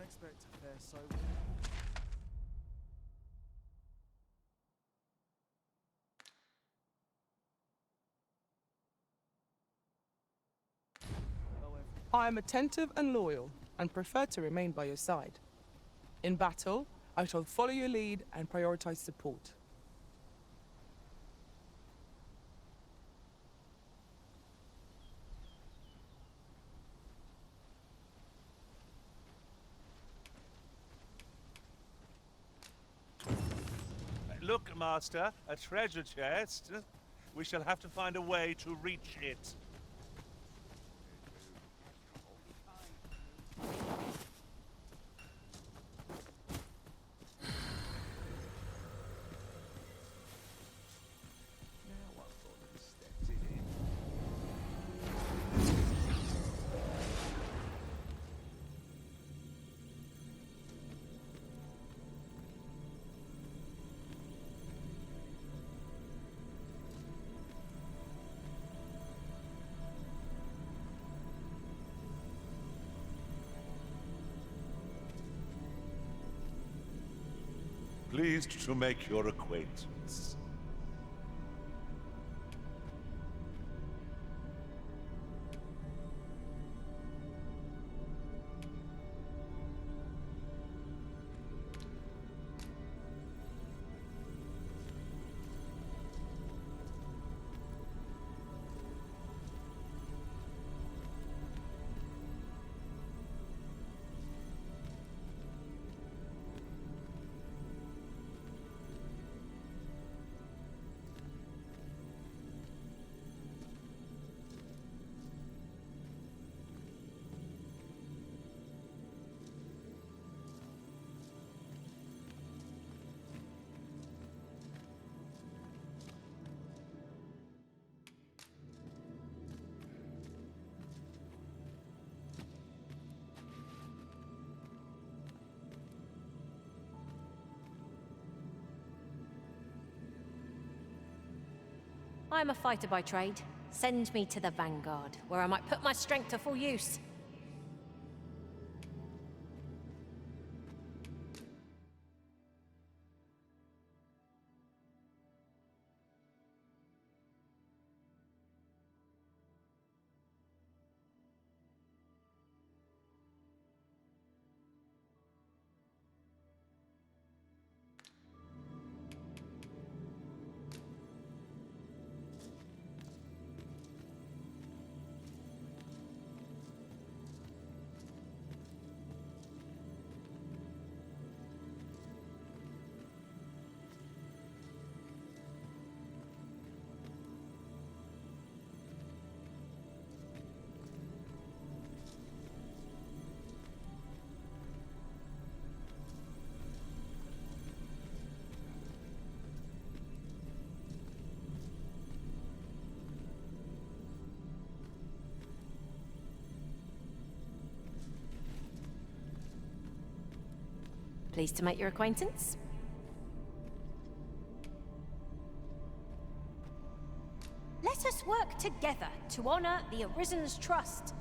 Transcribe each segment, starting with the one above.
expect to fare so well. I am attentive and loyal, and prefer to remain by your side. In battle, I shall follow your lead and prioritize support. Look, Master, a treasure chest. We shall have to find a way to reach it. Pleased to make your acquaintance. I'm a fighter by trade. Send me to the Vanguard, where I might put my strength to full use. Pleased to make your acquaintance. Let us work together to honor the Arisen's trust.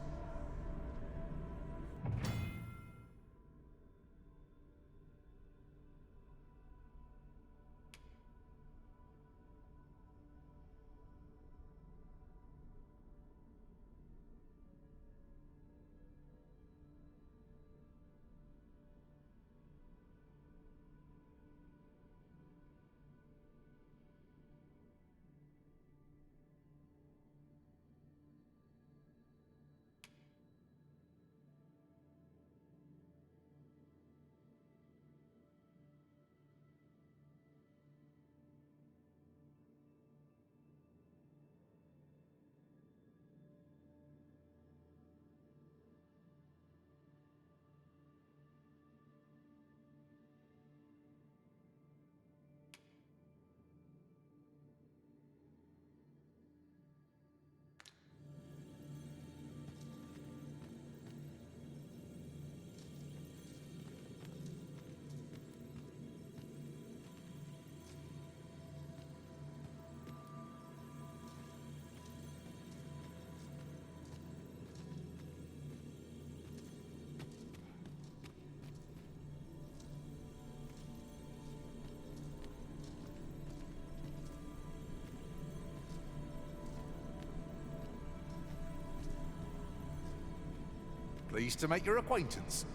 Pleased to make your acquaintance.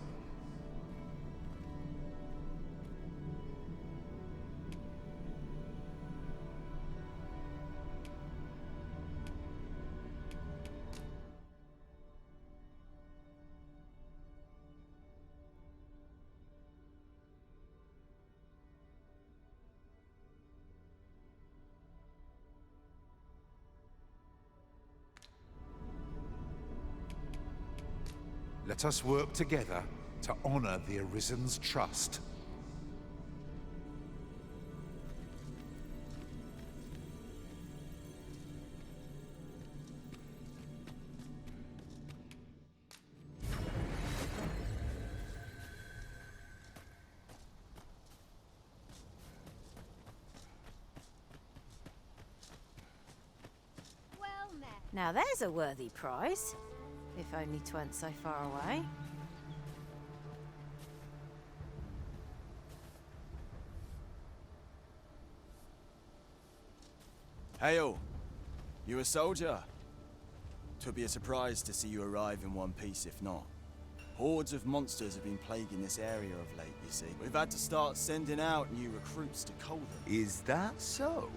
Let us work together to honor the Arisen's trust. Now there's a worthy prize. If only 'tweren't so far away. Hail! You a soldier? 'Twould be a surprise to see you arrive in one piece, if not. Hordes of monsters have been plaguing this area of late, you see. We've had to start sending out new recruits to cull them. Is that so?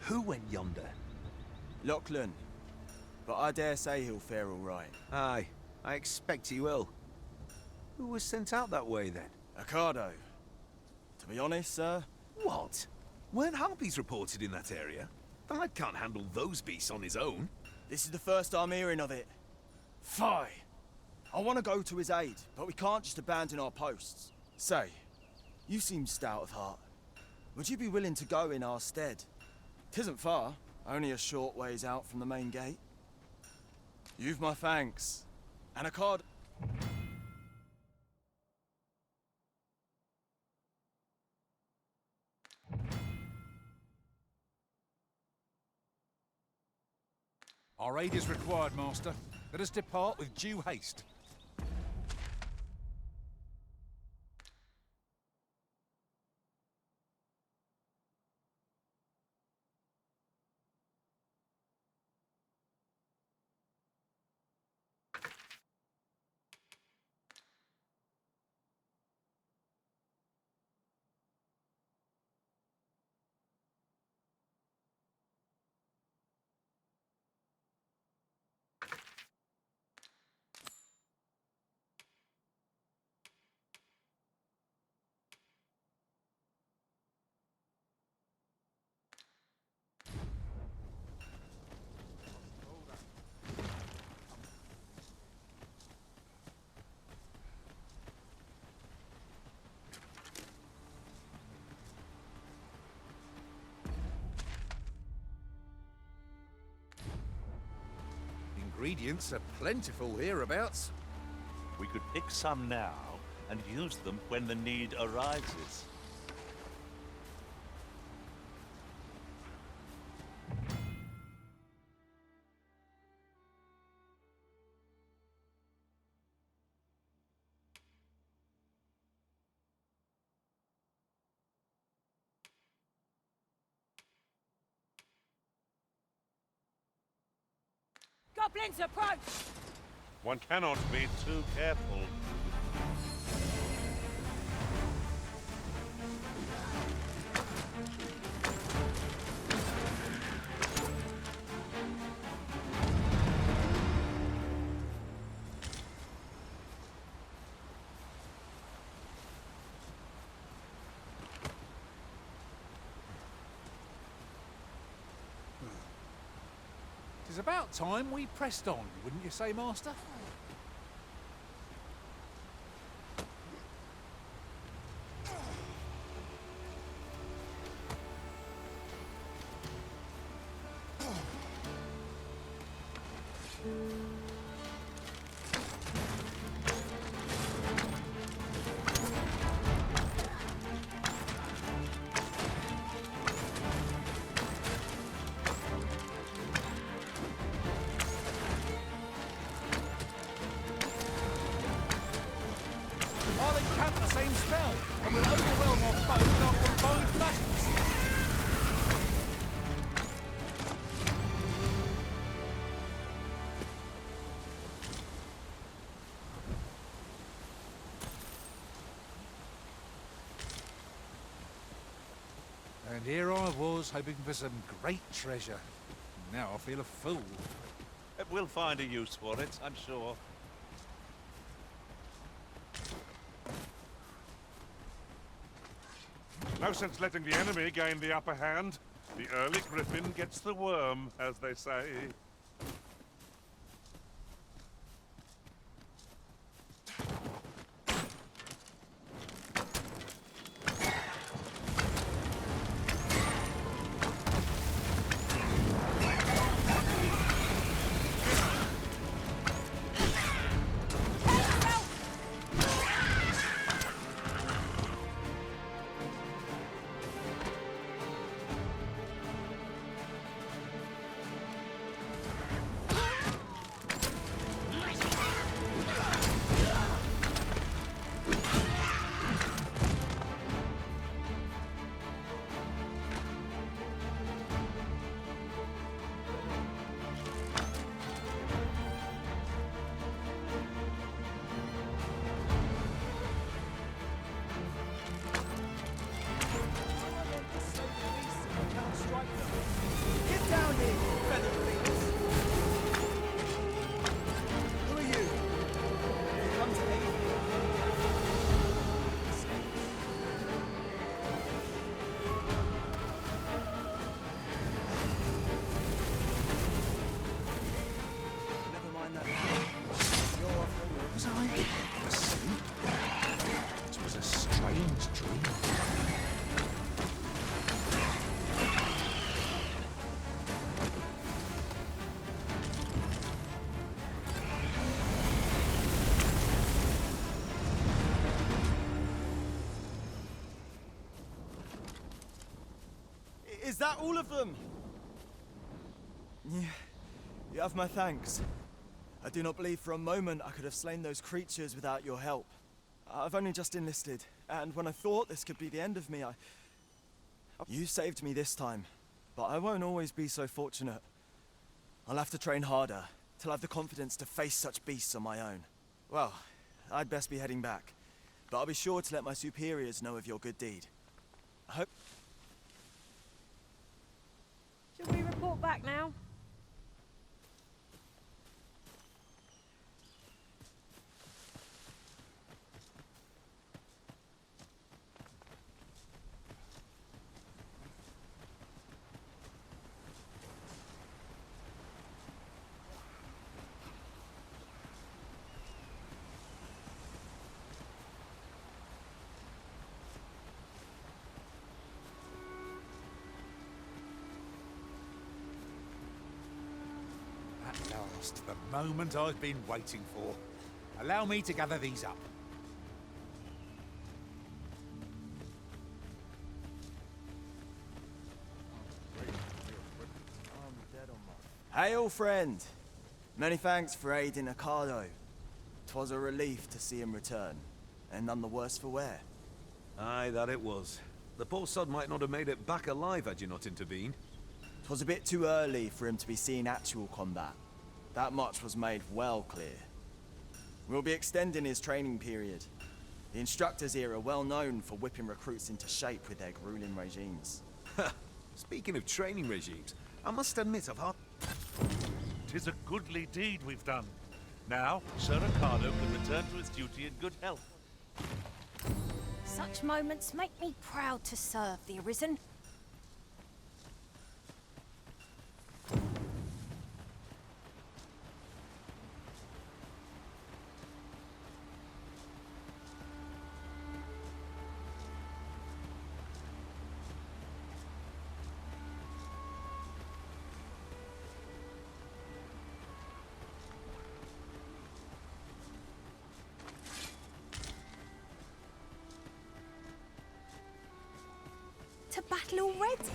Who went yonder? Lachlan. But I dare say he'll fare all right. Aye, I expect he will. Who was sent out that way, then? Ocado. To be honest, sir, What? Weren't harpies reported in that area? The lad can't handle those beasts on his own. this is the first I'm hearing of it. Fie! I want to go to his aid, but we can't just abandon our posts. Say, you seem stout of heart. Would you be willing to go in our stead? 'Tisn't far, only a short ways out from the main gate. You've my thanks. And a card. Our aid is required, Master. Let us depart with due haste. Ingredients are plentiful hereabouts. We could pick some now and use them when the need arises. Goblins approach! One cannot be too careful. It's about time we pressed on, wouldn't you say, Master? And here I was, hoping for some great treasure. Now I feel a fool. We'll find a use for it, I'm sure. No sense letting the enemy gain the upper hand. The early griffin gets the worm, as they say. Get down here, you feather things! Who are you? You come to aid me? Never mind that. You're off homework. Was I asleep? It was a strange dream. Is that all of them? Yeah, you have my thanks. I do not believe for a moment I could have slain those creatures without your help. I've only just enlisted, and when I thought this could be the end of me, You saved me this time, but I won't always be so fortunate. I'll have to train harder, till I have the confidence to face such beasts on my own. Well, I'd best be heading back, but I'll be sure to let my superiors know of your good deed. I hope... Shall we report back now? At last, the moment I've been waiting for. Allow me to gather these up. Hail, friend! Many thanks for aiding Ricardo. 'Twas a relief to see him return, and none the worse for wear. Aye, that it was. The poor sod might not have made it back alive had you not intervened. 'Twas a bit too early for him to be seeing actual combat. That much was made well clear. We'll be extending his training period. The instructors here are well known for whipping recruits into shape with their grueling regimes. Speaking of training regimes, I must admit I've had... 'Tis a goodly deed we've done. Now, Sir Ricardo can return to his duty in good health. Such moments make me proud to serve the Arisen. To battle already?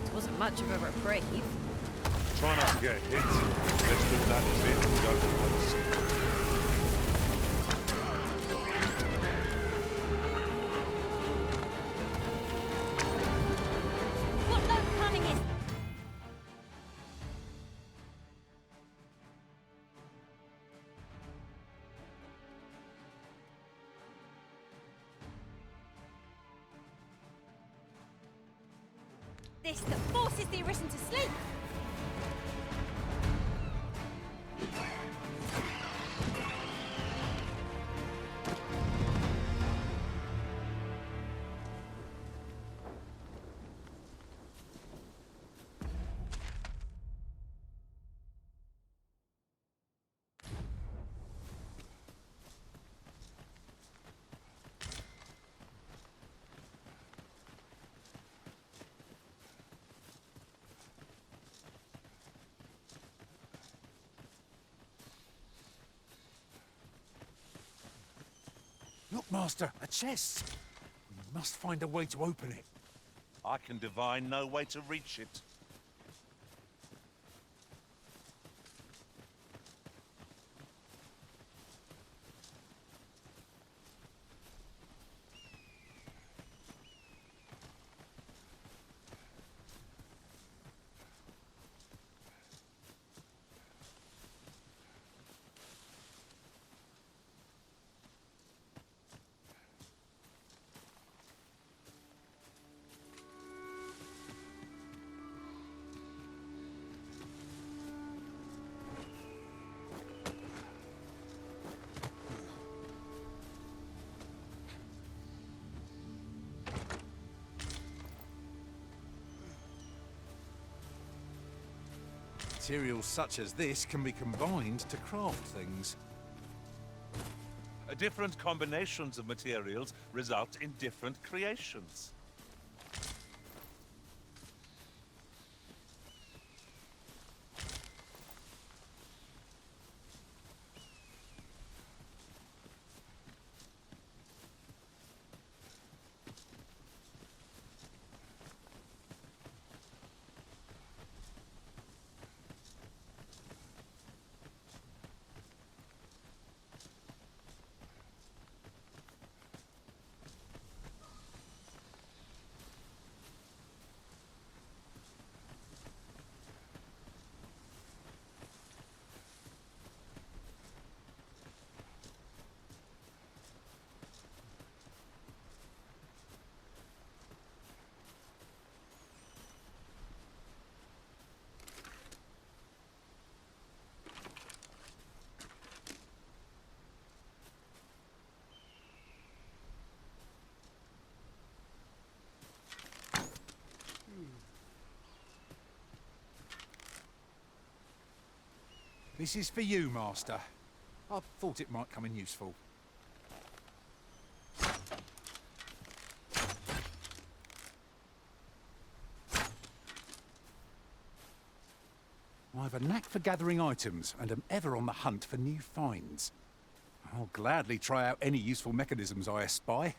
It wasn't much of a reprieve. Try not to get hit. Let's do that bit and go for once. What low cunning is... this that forces the Arisen to sleep? Look, Master, a chest. We must find a way to open it. I can divine no way to reach it. Materials such as this can be combined to craft things. Different combinations of materials result in different creations. This is for you, Master. I thought it might come in useful. I have a knack for gathering items and am ever on the hunt for new finds. I'll gladly try out any useful mechanisms I espy.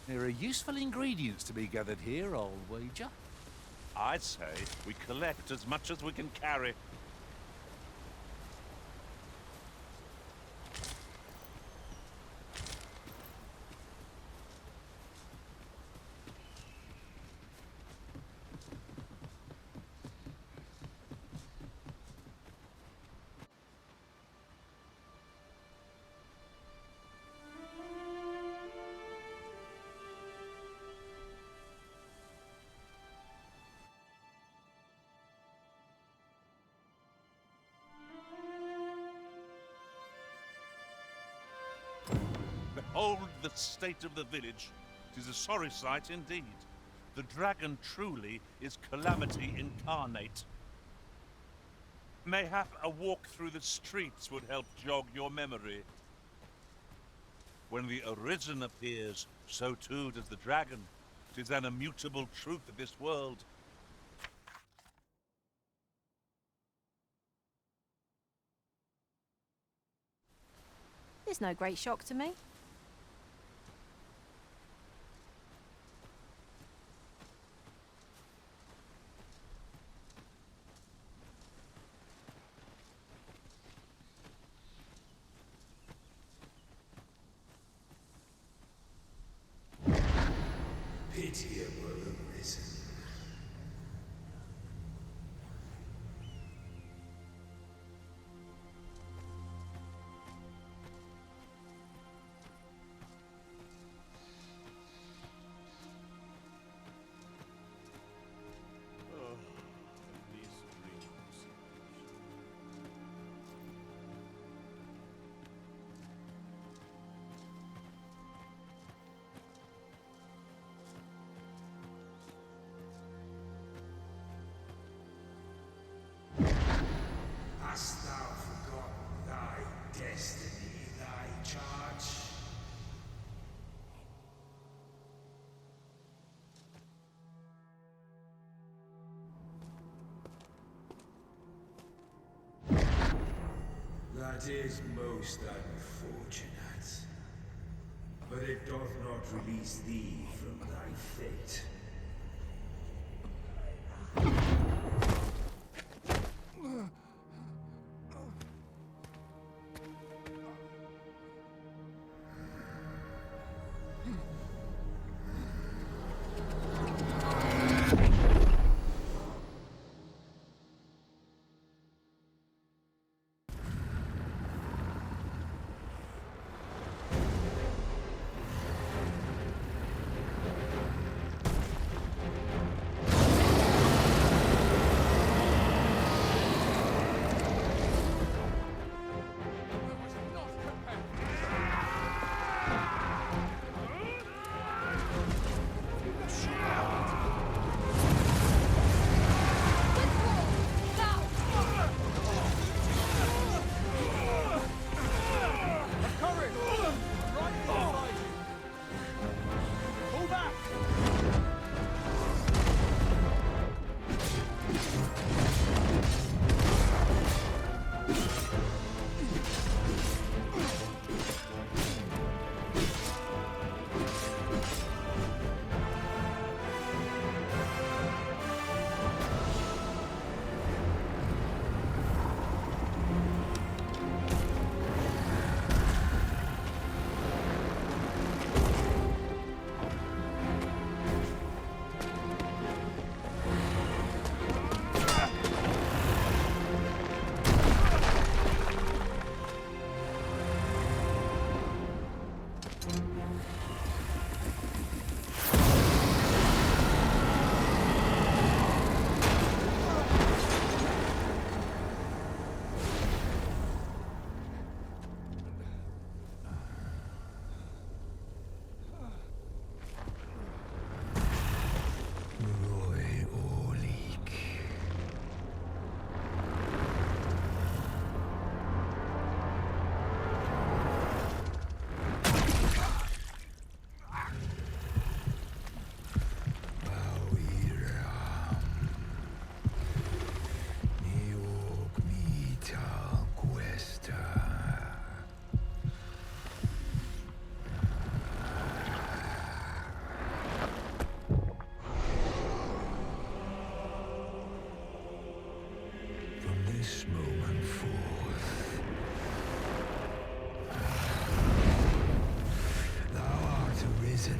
There are useful ingredients to be gathered here, I'll wager. I'd say we collect as much as we can carry. Behold the state of the village. 'Tis a sorry sight indeed. The dragon truly is calamity incarnate. Mayhap a walk through the streets would help jog your memory. When the Arisen appears, so too does the dragon. 'Tis an immutable truth of this world. There's no great shock to me. pitiable arisen. Hast thou forgotten thy destiny, thy charge? That is most unfortunate. But it doth not release thee from thy fate. This moment forth, thou art arisen,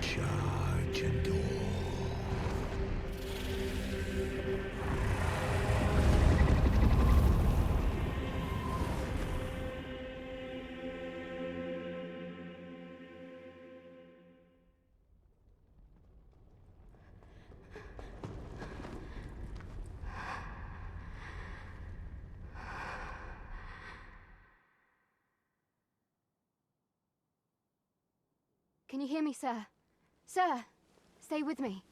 charge and all. Can you hear me, sir? Sir, stay with me.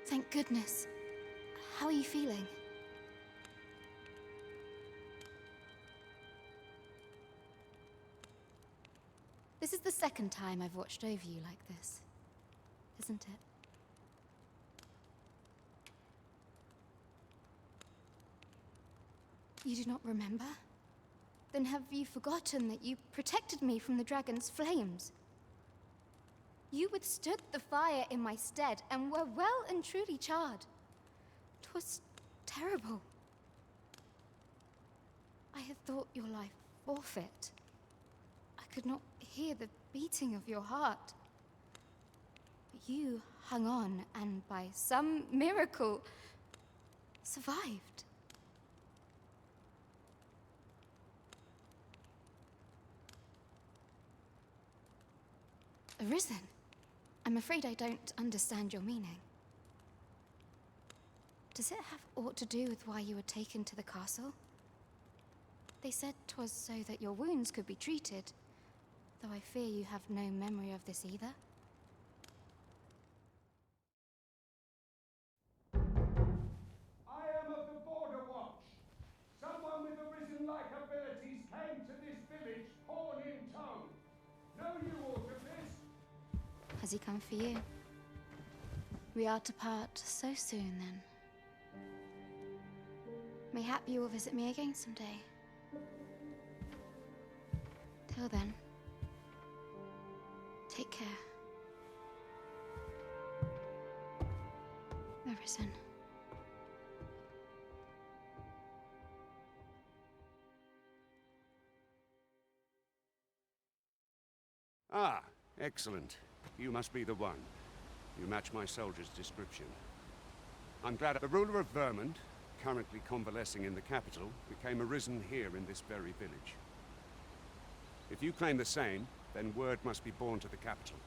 Thank goodness. How are you feeling? This is the second time I've watched over you like this, isn't it? You do not remember? Then have you forgotten that you protected me from the dragon's flames? You withstood the fire in my stead and were well and truly charred. 'Twas terrible. I had thought your life forfeit. I could not hear the beating of your heart. But you hung on and by some miracle survived. Arisen? I'm afraid I don't understand your meaning. Does it have aught to do with why you were taken to the castle? They said 'twas so that your wounds could be treated, though I fear you have no memory of this either. I am of the Border Watch. Someone with Arisen-like abilities came to this village, horn in tow. Know you aught of this? Has he come for you? We are to part so soon, then. Mayhap you will visit me again someday. Till then, take care. Arisen. Ah, excellent. You must be the one. You match my soldier's description. I'm glad the ruler of Vermont, currently convalescing in the capital, became arisen here in this very village. If you claim the same, then word must be borne to the capital.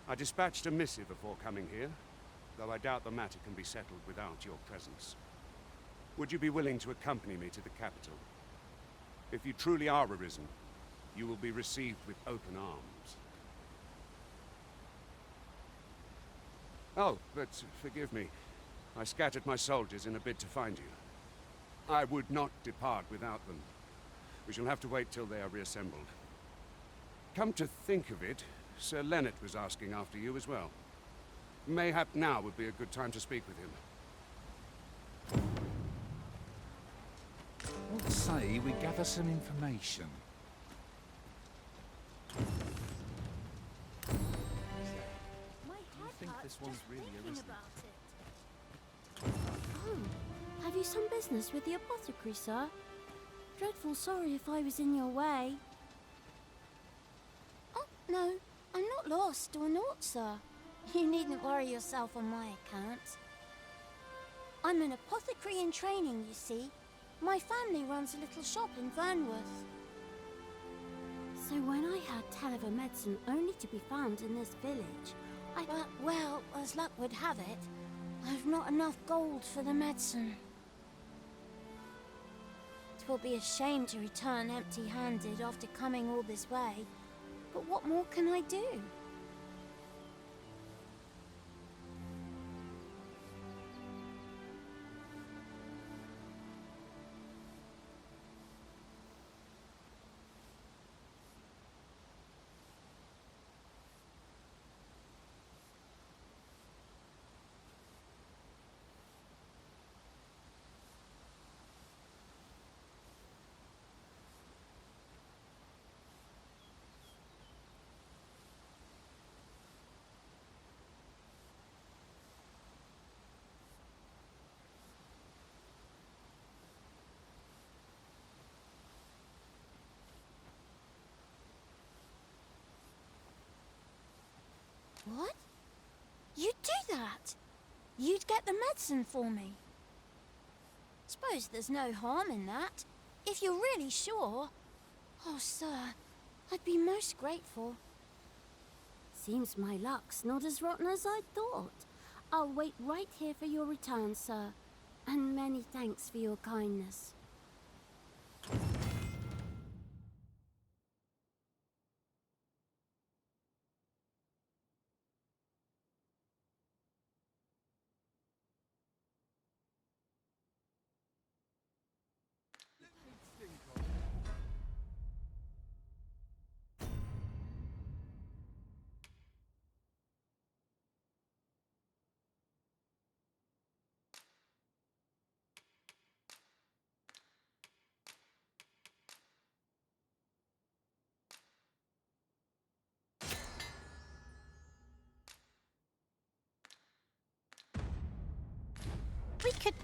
I dispatched a missive before coming here, though I doubt the matter can be settled without your presence. Would you be willing to accompany me to the capital? If you truly are arisen, you will be received with open arms. Oh, but forgive me. I scattered my soldiers in a bid to find you. I would not depart without them. We shall have to wait till they are reassembled. Come to think of it, Sir Leonard was asking after you as well. Mayhap now would be a good time to speak with him. What say we gather some information? I think this one's really arisen. Oh, have you some business with the apothecary, sir? Dreadful sorry if I was in your way. Oh, no, I'm not lost or naught, sir. You needn't worry yourself on my account. I'm an apothecary in training, you see. My family runs a little shop in Vernworth. So when I heard tell of a medicine only to be found in this village, but, well, as luck would have it, I've not enough gold for the medicine. 'Twill be a shame to return empty-handed after coming all this way, but what more can I do? What? You'd do that? You'd get the medicine for me? Suppose there's no harm in that, if you're really sure. Oh, sir, I'd be most grateful. Seems my luck's not as rotten as I thought. I'll wait right here for your return, sir. And many thanks for your kindness.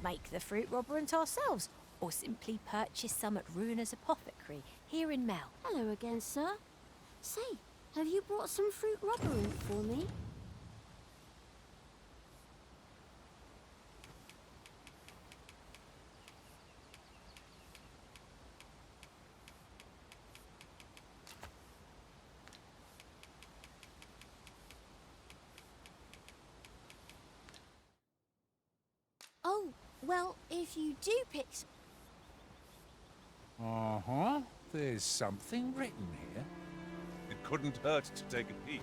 make the fruit robberant ourselves, or simply purchase some at Ruiner's Apothecary here in Mel. Hello again, sir. Say, have you brought some fruit robberant for me? Oh, well, if you do pick... Uh-huh. There's something written here. It couldn't hurt to take a peek.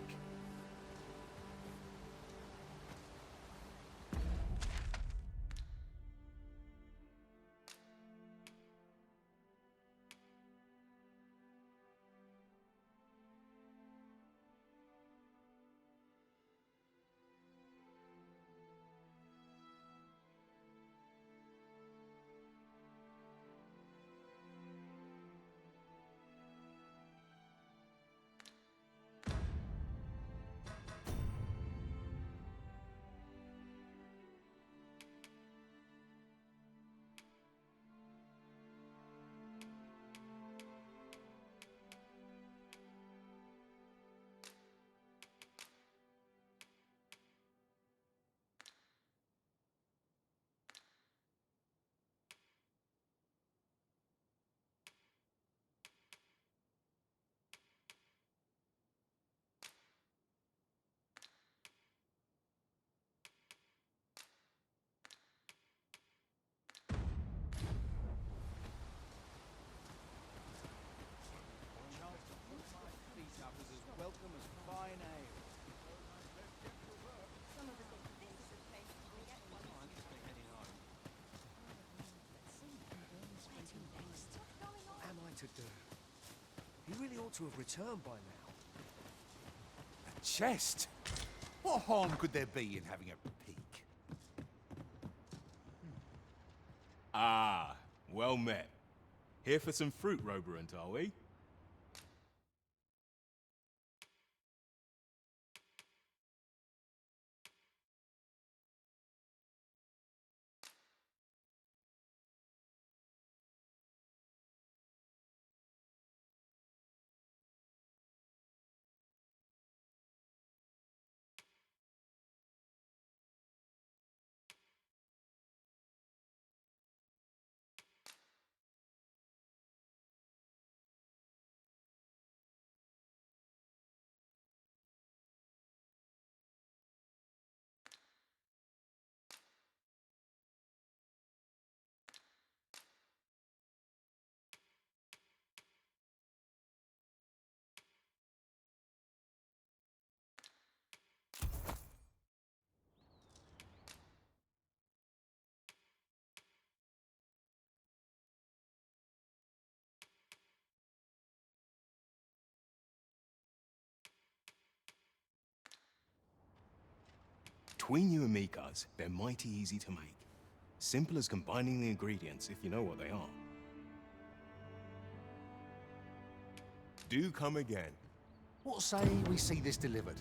To do. He really ought to have returned by now. A chest? What harm could there be in having a peek? Ah, well met. Here for some fruit roberant, are we? Between you and me, cuz, they're mighty easy to make. Simple as combining the ingredients if you know what they are. Do come again. What say we see this delivered?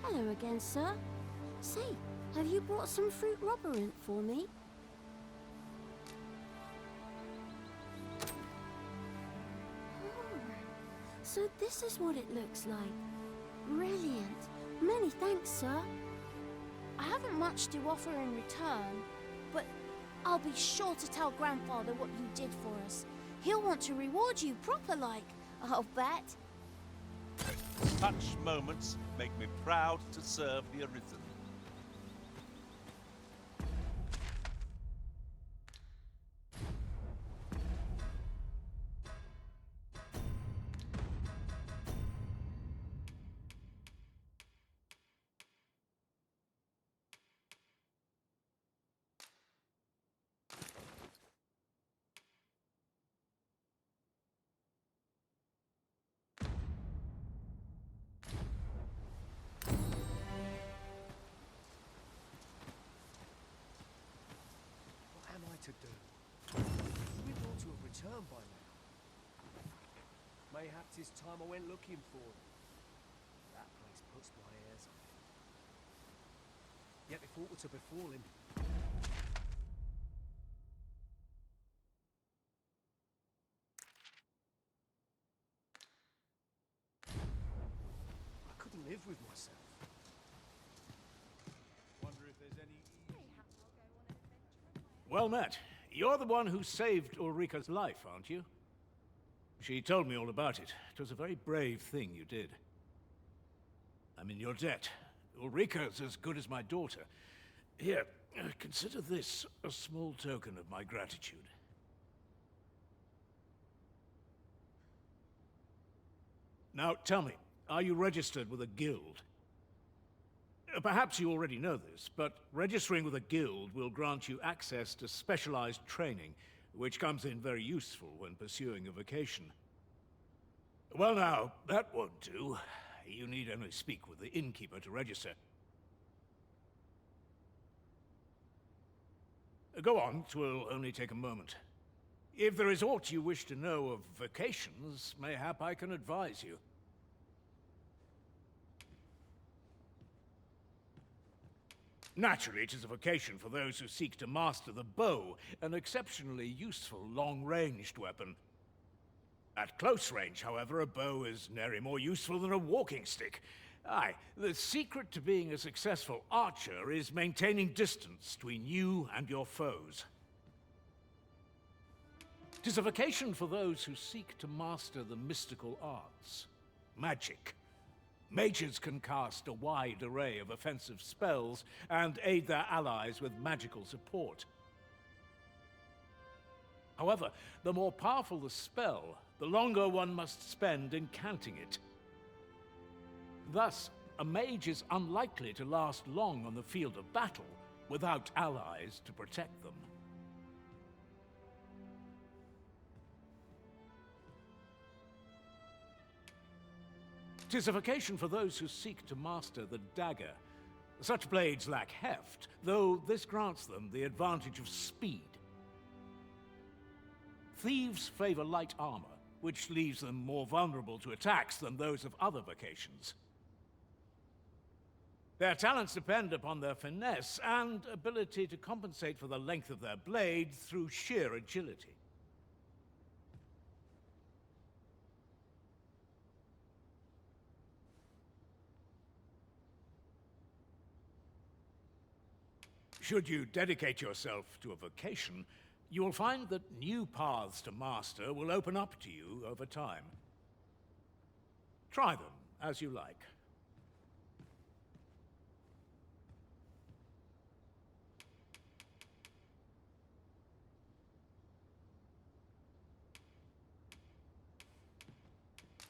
Hello again, sir. Say, have you brought some fruit robberant for me? Oh, so this is what it looks like. Brilliant. Many thanks, sir. I haven't much to offer in return, but I'll be sure to tell Grandfather what you did for us. He'll want to reward you proper like, I'll bet. Such moments make me proud to serve the Arisen. returned by now. Mayhaps it's time I went looking for them. That place puts my hairs on. Yet if aught were to befall him, I couldn't live with myself. Wonder if there's any... Well met. You're the one who saved Ulrika's life, aren't you? She told me all about it. It was a very brave thing you did. I'm in your debt. Ulrika's as good as my daughter. Here, consider this a small token of my gratitude. Now, tell me, are you registered with a guild? Perhaps you already know this, but registering with a guild will grant you access to specialized training, which comes in very useful when pursuing a vocation. Well now, that won't do. You need only speak with the innkeeper to register. Go on, 'twill only take a moment. If there is aught you wish to know of vocations, mayhap I can advise you. Naturally, it is a vocation for those who seek to master the bow, an exceptionally useful long-ranged weapon. At close range, however, a bow is nary more useful than a walking stick. Aye, the secret to being a successful archer is maintaining distance between you and your foes. 'Tis a vocation for those who seek to master the mystical arts. Magic. Mages can cast a wide array of offensive spells and aid their allies with magical support. However, the more powerful the spell, the longer one must spend incanting it. Thus, a mage is unlikely to last long on the field of battle without allies to protect them. 'Tis a vocation for those who seek to master the dagger. Such blades lack heft, though this grants them the advantage of speed. Thieves favor light armor, which leaves them more vulnerable to attacks than those of other vocations. Their talents depend upon their finesse and ability to compensate for the length of their blade through sheer agility. Should you dedicate yourself to a vocation, you will find that new paths to master will open up to you over time. Try them as you like.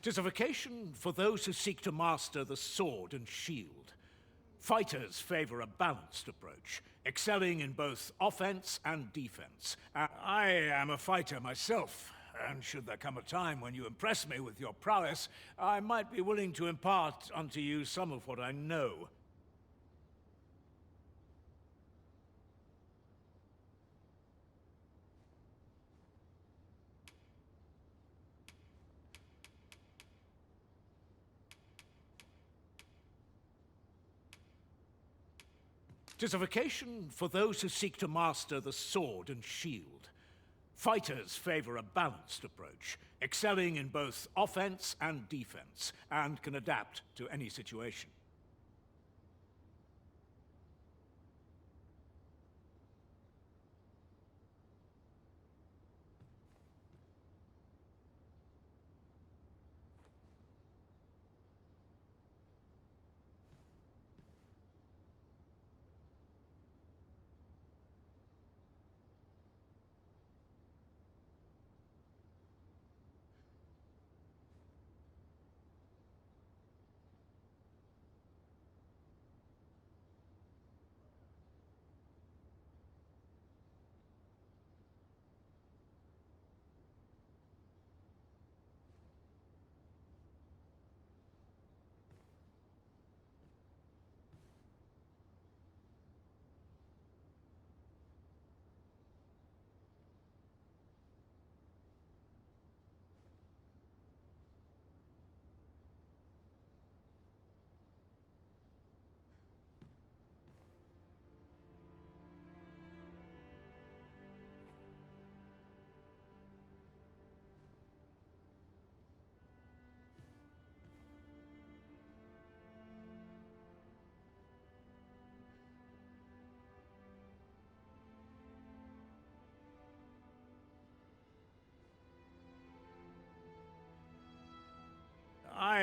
Tis a vocation for those who seek to master the sword and shield. Fighters favor a balanced approach, excelling in both offense and defense. I am a fighter myself, and should there come a time when you impress me with your prowess, I might be willing to impart unto you some of what I know. Tis a vocation for those who seek to master the sword and shield. Fighters favor a balanced approach, excelling in both offense and defense, and can adapt to any situation.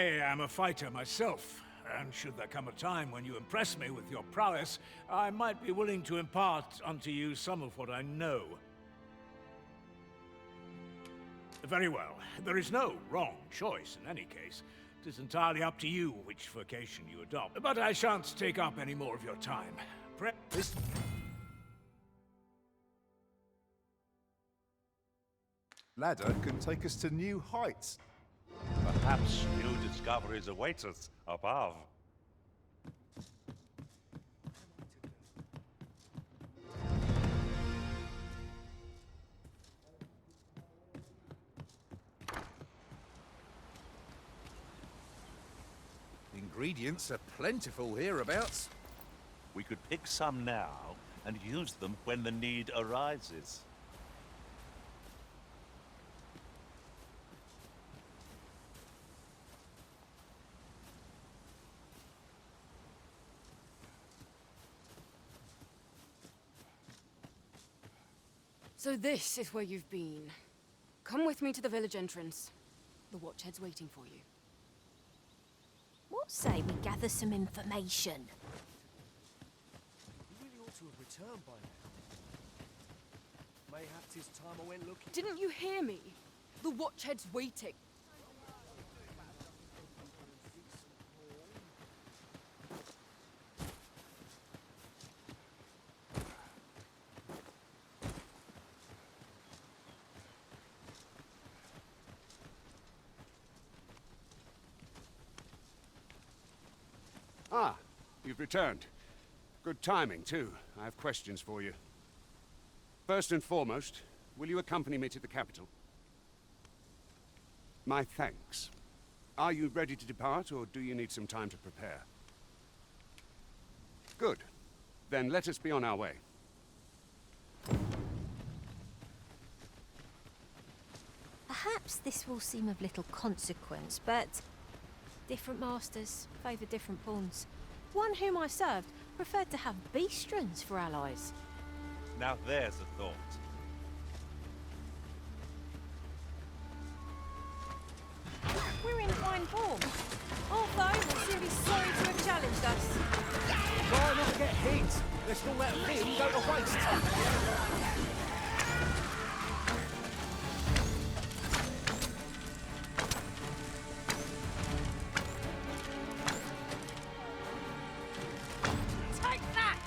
am a fighter myself, and should there come a time when you impress me with your prowess, I might be willing to impart unto you some of what I know. Very well. There is no wrong choice in any case. It is entirely up to you which vocation you adopt. But I shan't take up any more of your time. This ladder can take us to new heights. Perhaps new discoveries await us above. Ingredients are plentiful hereabouts. We could pick some now and use them when the need arises. So this is where you've been. Come with me to the village entrance. The Watchhead's waiting for you. What say we gather some information? He really ought to have returned by now. Mayhaps it's time I went looking. Didn't you hear me? The Watchhead's waiting. Ah, you've returned. Good timing, too. I have questions for you. First and foremost, will you accompany me to the capital? My thanks. Are you ready to depart, or do you need some time to prepare? Good. Then let us be on our way. Perhaps this will seem of little consequence, but different masters favour different pawns. One whom I served preferred to have beastrons for allies. Now there's a thought. We're in fine form. Although we'll soon be sorry to have challenged us. Try not to get hit. Let's not let him go to waste. Take that!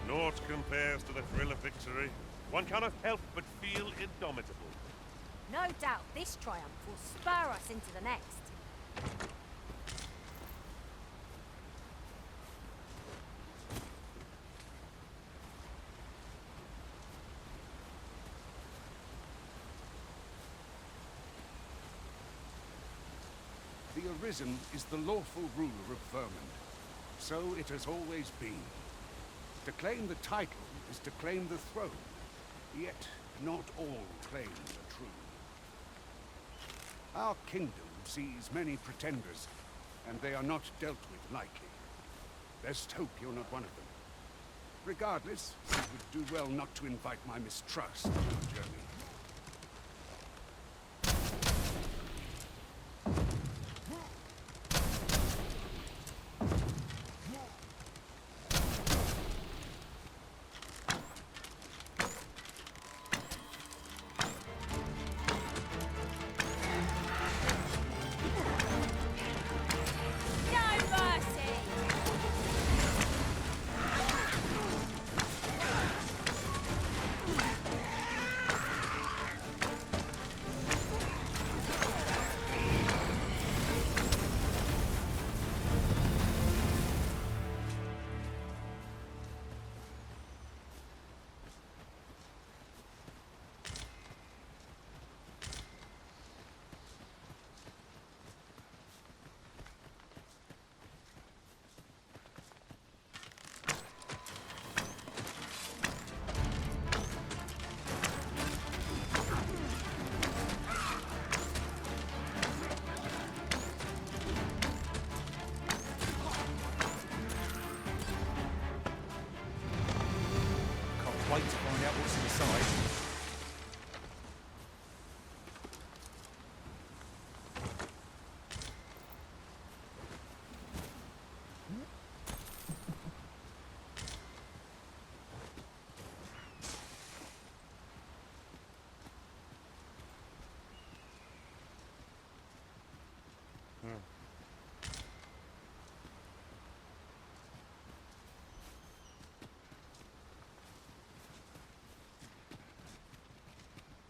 Naught compares to the thrill of victory. One cannot help but feel indomitable. No doubt this triumph will spur us into the next. The Arisen is the lawful ruler of Vermund. So it has always been. To claim the title is to claim the throne. Yet, not all claims are true. Our kingdom sees many pretenders, and they are not dealt with lightly. Best hope you're not one of them. Regardless, you would do well not to invite my mistrust on your journey. Wait to find out what's inside.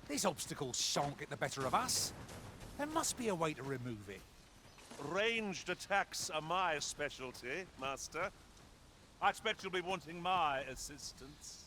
These obstacles shan't get the better of us. There must be a way to remove it. Ranged attacks are my specialty, Master. I expect you'll be wanting my assistance.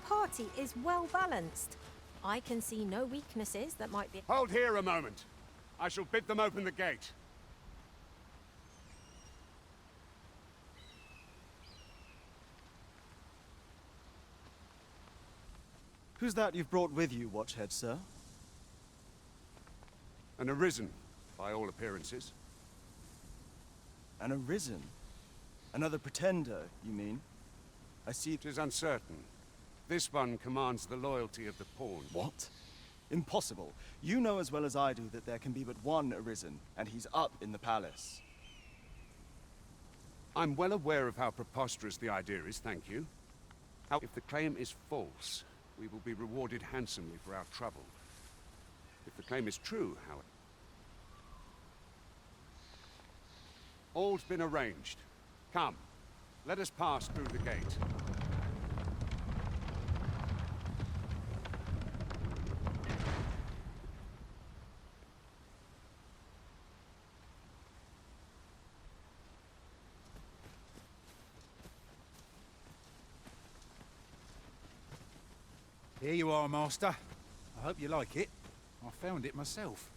Party is well balanced. I can see no weaknesses that might be. Hold here a moment. I shall bid them open the gate. Who's that you've brought with you, Watchhead, sir? An arisen, by all appearances. An arisen? Another pretender, you mean? I see. It is uncertain. This one commands the loyalty of the pawn. What? Impossible. You know as well as I do that there can be but one arisen, and he's up in the palace. I'm well aware of how preposterous the idea is, thank you. If the claim is false, we will be rewarded handsomely for our trouble. If the claim is true, however... All's been arranged. Come, let us pass through the gate. Here you are, Master. I hope you like it. I found it myself.